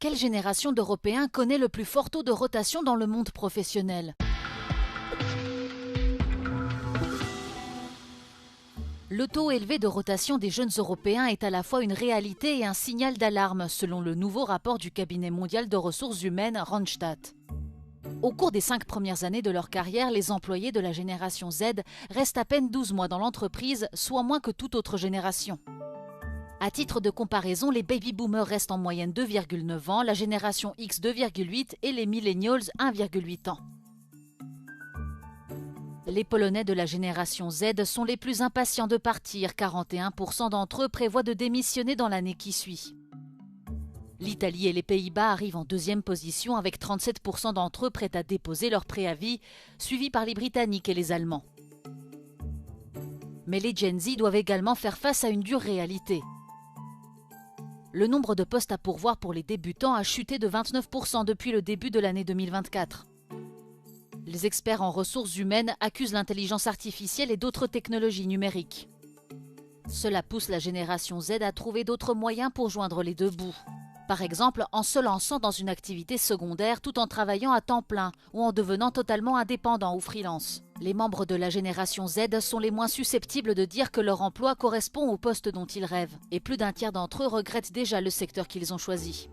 Quelle génération d'Européens connaît le plus fort taux de rotation dans le monde professionnel? Le taux élevé de rotation des jeunes Européens est à la fois une réalité et un signal d'alarme, selon le nouveau rapport du cabinet mondial de ressources humaines Randstad. Au cours des 5 premières années de leur carrière, les employés de la génération Z restent à peine 12 mois dans l'entreprise, soit moins que toute autre génération. À titre de comparaison, les baby-boomers restent en moyenne 2,9 ans, la génération X 2,8 et les millennials 1,8 ans. Les Polonais de la génération Z sont les plus impatients de partir, 41% d'entre eux prévoient de démissionner dans l'année qui suit. L'Italie et les Pays-Bas arrivent en deuxième position avec 37% d'entre eux prêts à déposer leur préavis, suivis par les Britanniques et les Allemands. Mais les Gen Z doivent également faire face à une dure réalité. Le nombre de postes à pourvoir pour les débutants a chuté de 29% depuis le début de l'année 2024. Les experts en ressources humaines accusent l'intelligence artificielle et d'autres technologies numériques. Cela pousse la génération Z à trouver d'autres moyens pour joindre les deux bouts. Par exemple, en se lançant dans une activité secondaire tout en travaillant à temps plein ou en devenant totalement indépendant ou freelance. Les membres de la génération Z sont les moins susceptibles de dire que leur emploi correspond au poste dont ils rêvent. Et plus d'un tiers d'entre eux regrettent déjà le secteur qu'ils ont choisi.